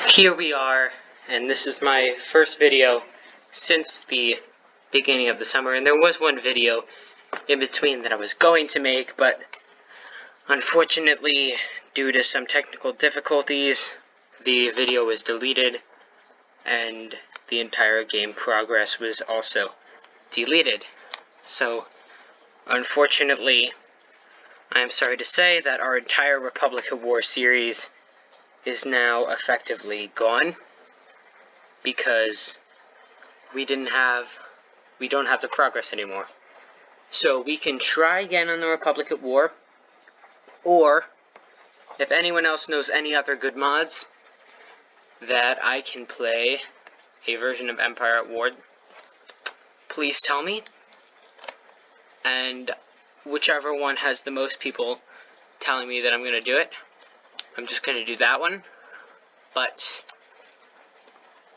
Here we are, and this is my first video since the beginning of the summer, and there was one video in between that I was going to make, but unfortunately, due to some technical difficulties, the video was deleted, and the entire game progress was also deleted. So, unfortunately, I am sorry to say that our entire Republic of War series is now effectively gone because we don't have the progress anymore. So we can try again on the Republic at War, or if anyone else knows any other good mods that I can play a version of Empire at War, please tell me. And whichever one has the most people telling me that I'm going to do it, I'm just going to do that one. But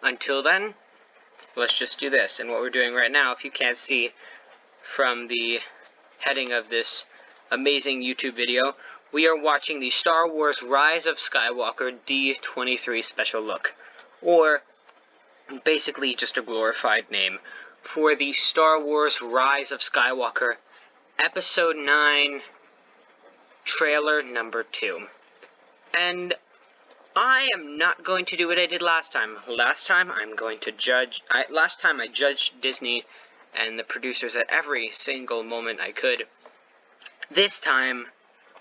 until then, let's just do this. And what we're doing right now, if you can't see from the heading of this amazing YouTube video, we are watching the Star Wars Rise of Skywalker D23 special look, or basically just a glorified name for the Star Wars Rise of Skywalker Episode 9 trailer number 2. And I am not going to do what I did last time. Last time I judged Disney and the producers at every single moment I could. This time,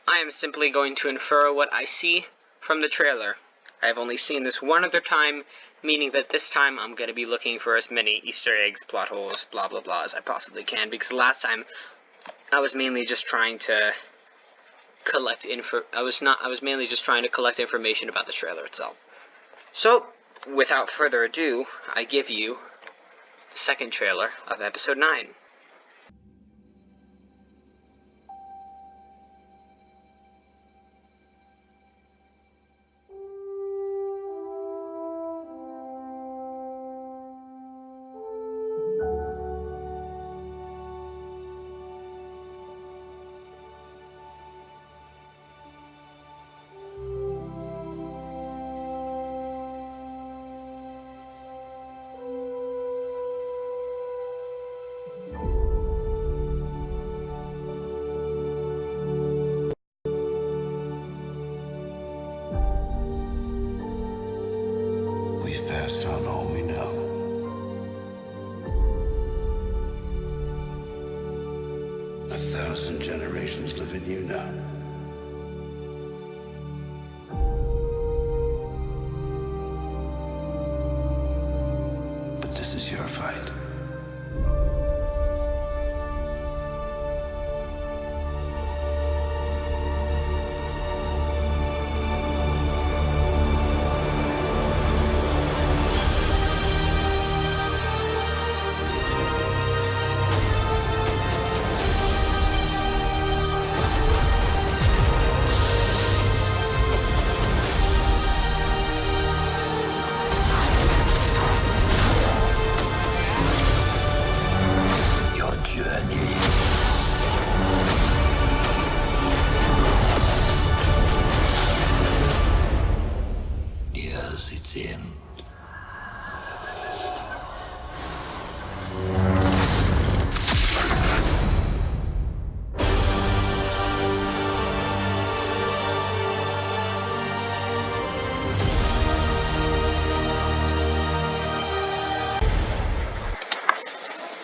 I am simply going to infer what I see from the trailer. I've only seen this one other time, meaning that this time I'm going to be looking for as many Easter eggs, plot holes, blah blah blah as I possibly can, because last time I was mainly just trying to collect information about the trailer itself. So, without further ado, I give you the second trailer of Episode 9. We've passed on all we know. A 1,000 generations live in you now. But this is your fight.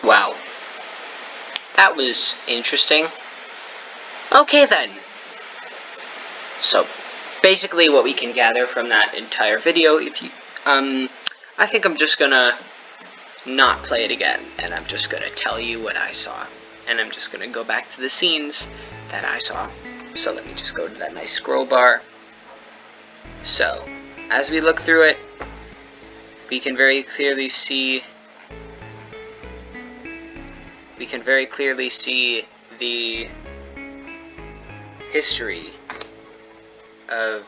Wow. That was interesting. Okay then. So, basically what we can gather from that entire video, I think I'm just gonna not play it again, and I'm just gonna tell you what I saw. And I'm just gonna go back to the scenes that I saw. So let me just go to that nice scroll bar. So, as we look through it, we can very clearly see the history of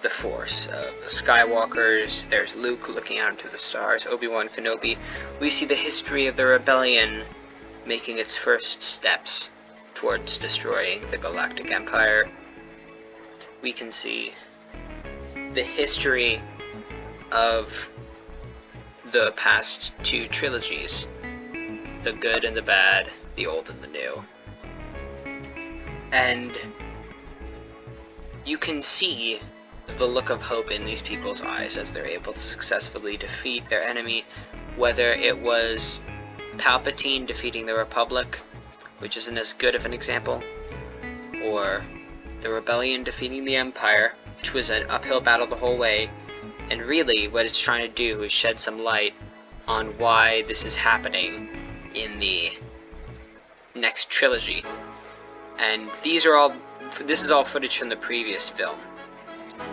the Force, of the Skywalkers. There's Luke looking out into the stars, Obi-Wan Kenobi. We see the history of the rebellion making its first steps towards destroying the Galactic Empire. We can see the history of the past two trilogies, the good and the bad, the old and the new. And you can see the look of hope in these people's eyes as they're able to successfully defeat their enemy, whether it was Palpatine defeating the Republic, which isn't as good of an example, or the Rebellion defeating the Empire, which was an uphill battle the whole way. And really, what it's trying to do is shed some light on why this is happening in the next trilogy. And this is all footage from the previous film.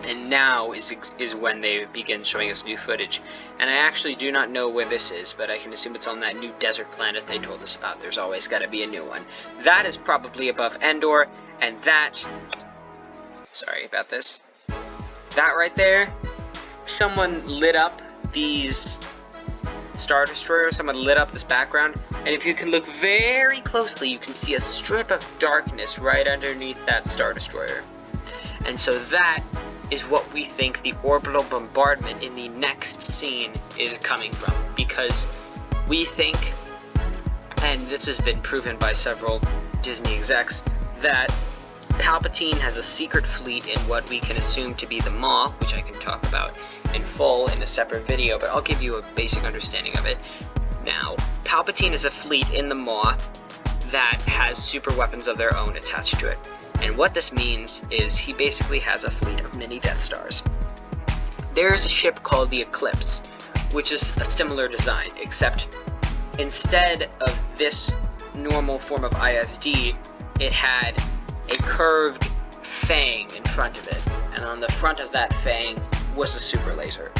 And now is when they begin showing us new footage. And I actually do not know where this is, but I can assume it's on that new desert planet they told us about. There's always got to be a new one. That is probably above Endor, and that... Sorry about this. That right there, someone lit up these Star Destroyers, someone lit up this background, and if you can look very closely, you can see a strip of darkness right underneath that Star Destroyer. And so that is what we think the orbital bombardment in the next scene is coming from, because we think, and this has been proven by several Disney execs, that Palpatine has a secret fleet in what we can assume to be the Maw, which I can talk about in full in a separate video, but I'll give you a basic understanding of it. Now, Palpatine is a fleet in the Maw that has super weapons of their own attached to it. And what this means is he basically has a fleet of mini Death Stars. There's a ship called the Eclipse, which is a similar design, except instead of this normal form of ISD, it had a curved fang in front of it, and on the front of that fang was a super laser.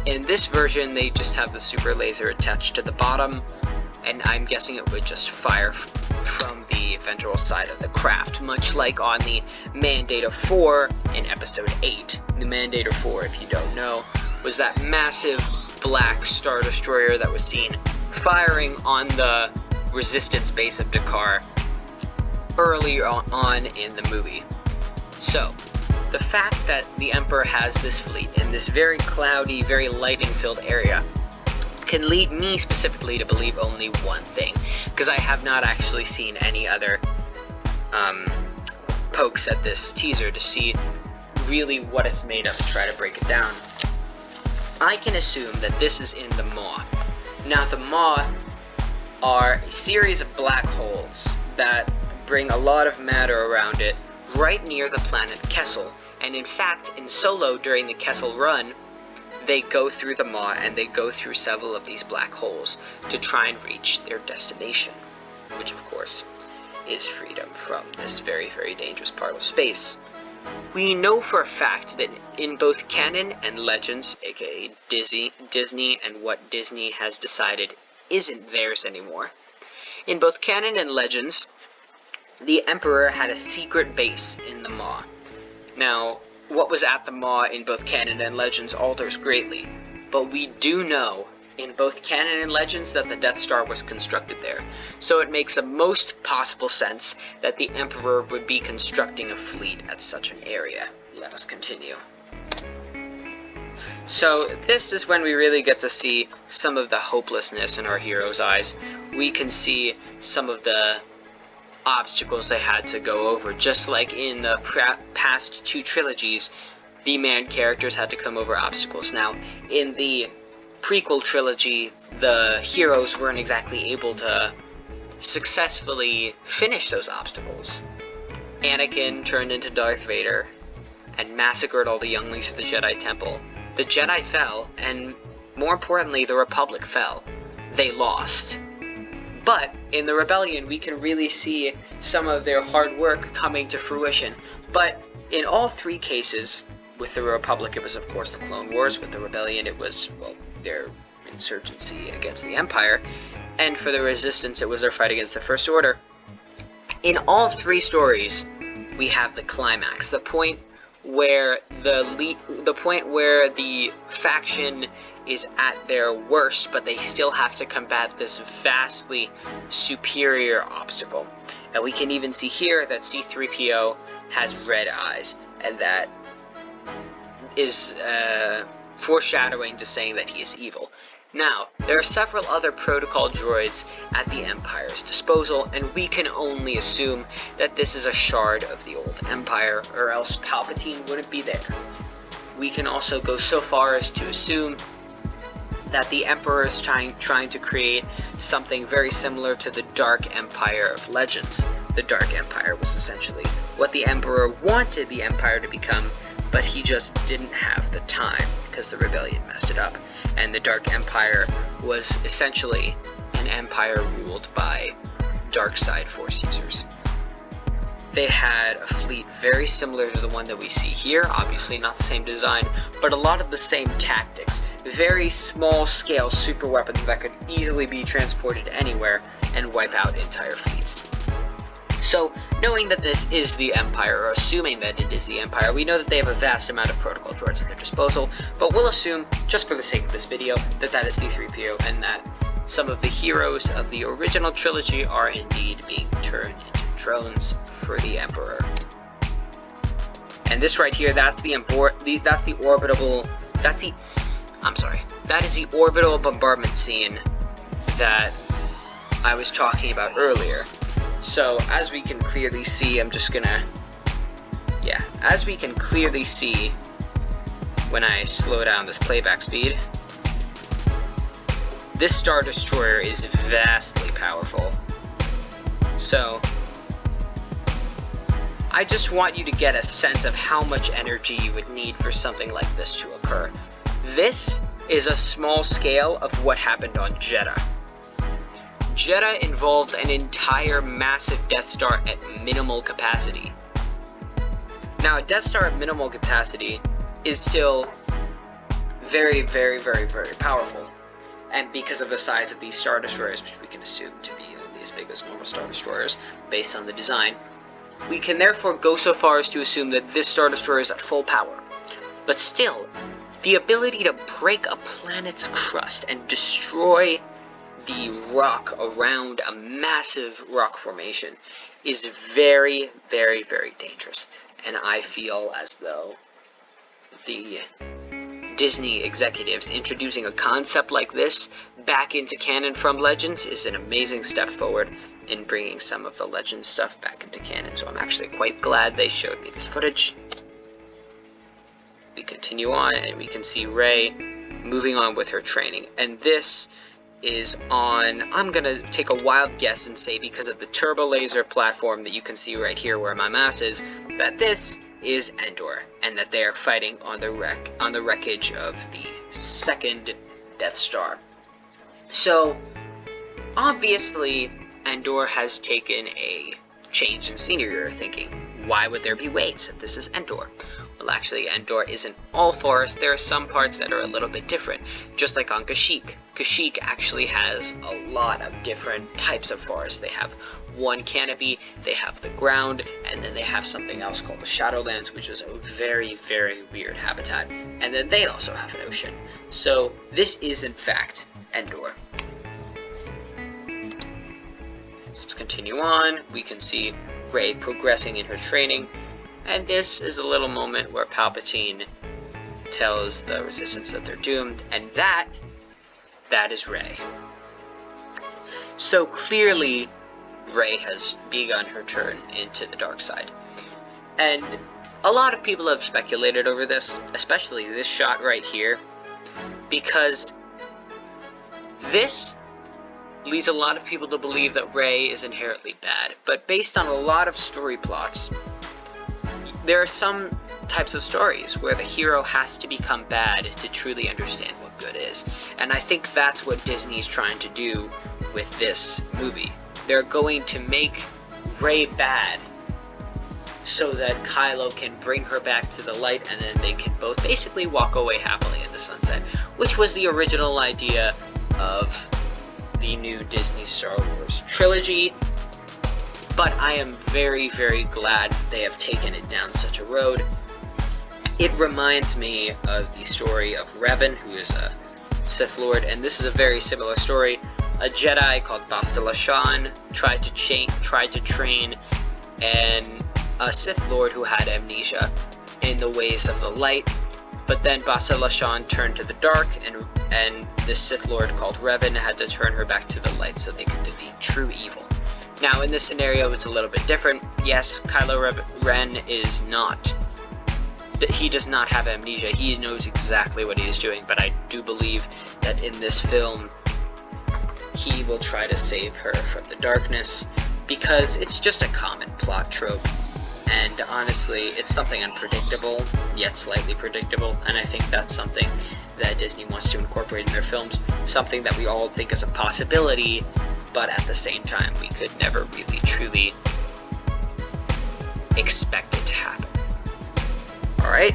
In this version, they just have the super laser attached to the bottom, and I'm guessing it would just fire from the ventral side of the craft, much like on the Mandator 4 in Episode 8. The Mandator 4, if you don't know, was that massive black Star Destroyer that was seen firing on the Resistance base of Dakar earlier on in the movie. So, the fact that the Emperor has this fleet in this very cloudy, very lighting-filled area can lead me specifically to believe only one thing, because I have not actually seen any other pokes at this teaser to see really what it's made of and try to break it down. I can assume that this is in the Maw. Now, the Maw are a series of black holes that bring a lot of matter around it right near the planet Kessel, and in fact, in Solo during the Kessel run, they go through the Maw and they go through several of these black holes to try and reach their destination, which of course is freedom from this very, very dangerous part of space. We know for a fact that in both canon and legends, aka Disney and what Disney has decided isn't theirs anymore, in both canon and legends, the Emperor had a secret base in the Maw. Now, what was at the Maw in both canon and legends alters greatly, but we do know in both canon and legends that the Death Star was constructed there, so it makes the most possible sense that the Emperor would be constructing a fleet at such an area. Let us continue. So this is when we really get to see some of the hopelessness in our heroes' eyes. We can see some of the obstacles they had to go over, just like in the past two trilogies, the main characters had to come over obstacles. Now, in the prequel trilogy, the heroes weren't exactly able to successfully finish those obstacles. Anakin turned into Darth Vader and massacred all the younglings of the Jedi Temple. The Jedi fell, and more importantly, the Republic fell. They lost. But in the Rebellion, we can really see some of their hard work coming to fruition. But in all three cases, with the Republic, it was of course the Clone Wars. With the Rebellion, it was, well, their insurgency against the Empire. And for the Resistance, it was their fight against the First Order. In all three stories, we have the climax, the point where the faction is at their worst, but they still have to combat this vastly superior obstacle. And we can even see here that C-3PO has red eyes, and that is foreshadowing to saying that he is evil. Now, there are several other protocol droids at the Empire's disposal, and we can only assume that this is a shard of the old Empire, or else Palpatine wouldn't be there. We can also go so far as to assume that the Emperor is trying to create something very similar to the Dark Empire of Legends. The Dark Empire was essentially what the Emperor wanted the Empire to become, but he just didn't have the time because the rebellion messed it up. And the Dark Empire was essentially an empire ruled by dark side Force users. They had a fleet very similar to the one that we see here, obviously not the same design, but a lot of the same tactics. Very small scale super weapons that could easily be transported anywhere and wipe out entire fleets. So, knowing that this is the Empire, or assuming that it is the Empire, we know that they have a vast amount of protocol droids at their disposal, but we'll assume, just for the sake of this video, that that is C-3PO and that some of the heroes of the original trilogy are indeed being turned into drones for the Emperor. And this right here, that is the orbital bombardment scene that I was talking about earlier. So, as we can clearly see, as we can clearly see when I slow down this playback speed, this Star Destroyer is vastly powerful. So, I just want you to get a sense of how much energy you would need for something like this to occur. This is a small scale of what happened on Jeddah. Jeddah involved an entire massive Death Star at minimal capacity. Now, a Death Star at minimal capacity is still very, very, very, very powerful. And because of the size of these Star Destroyers, which we can assume to be only as big as normal Star Destroyers based on the design, we can therefore go so far as to assume that this Star Destroyer is at full power. But still, the ability to break a planet's crust and destroy the rock around a massive rock formation is very, very, very dangerous. And I feel as though the Disney executives introducing a concept like this back into canon from Legends is an amazing step forward in bringing some of the Legends stuff back into canon. So I'm actually quite glad they showed me this footage. We continue on and we can see Rey moving on with her training. And this is on, I'm gonna take a wild guess and say, because of the turbo laser platform that you can see right here where my mouse is, that this is Endor, and that they are fighting on the wreckage of the second Death Star. So, obviously, Endor has taken a change in scenery or thinking. Why would there be waves if this is Endor? Well, actually, Endor isn't all forest. There are some parts that are a little bit different, just like on Kashyyyk. Kashyyyk actually has a lot of different types of forest. They have one canopy, they have the ground, and then they have something else called the Shadowlands, which is a very, very weird habitat. And then they also have an ocean. So this is, in fact, Endor. Let's continue on. We can see Rey progressing in her training. And this is a little moment where Palpatine tells the Resistance that they're doomed, and that is Rey. So clearly, Rey has begun her turn into the dark side. And a lot of people have speculated over this, especially this shot right here, because this leads a lot of people to believe that Rey is inherently bad. But based on a lot of story plots, there are some types of stories where the hero has to become bad to truly understand what good is. And I think that's what Disney's trying to do with this movie. They're going to make Rey bad so that Kylo can bring her back to the light, and then they can both basically walk away happily in the sunset, which was the original idea of the new Disney Star Wars trilogy. But I am very, very glad they have taken it down such a road. It reminds me of the story of Revan, who is a Sith Lord, and this is a very similar story. A Jedi called Bastila Shan tried to train a Sith Lord who had amnesia in the ways of the light, But then Basa Lashan turned to the dark, and this Sith Lord called Revan had to turn her back to the light so they could defeat true evil. Now, in this scenario, it's a little bit different. Yes, Kylo Ren is not. He does not have amnesia. He knows exactly what he is doing, but I do believe that in this film, he will try to save her from the darkness, because it's just a common plot trope. And honestly, it's something unpredictable, yet slightly predictable, and I think that's something that Disney wants to incorporate in their films, something that we all think is a possibility, but at the same time, we could never really truly expect it to happen. Alright,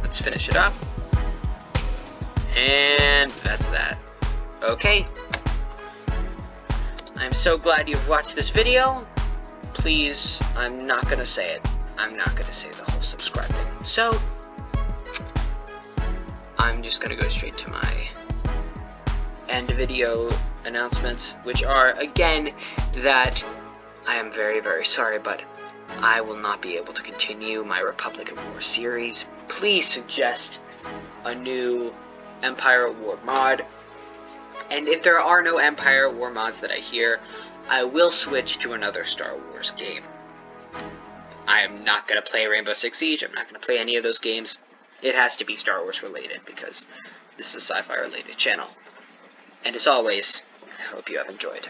let's finish it up, and that's that. Okay, I'm so glad you've watched this video. Please, I'm not gonna say it. I'm not gonna say the whole subscribe thing. So, I'm just gonna go straight to my end video announcements, which are, again, that I am very, very sorry, but I will not be able to continue my Republic of War series. Please suggest a new Empire at War mod. And if there are no Empire at War mods that I hear, I will switch to another Star Wars game. I am not going to play Rainbow Six Siege. I'm not going to play any of those games. It has to be Star Wars related, because this is a sci-fi related channel. And as always, I hope you have enjoyed.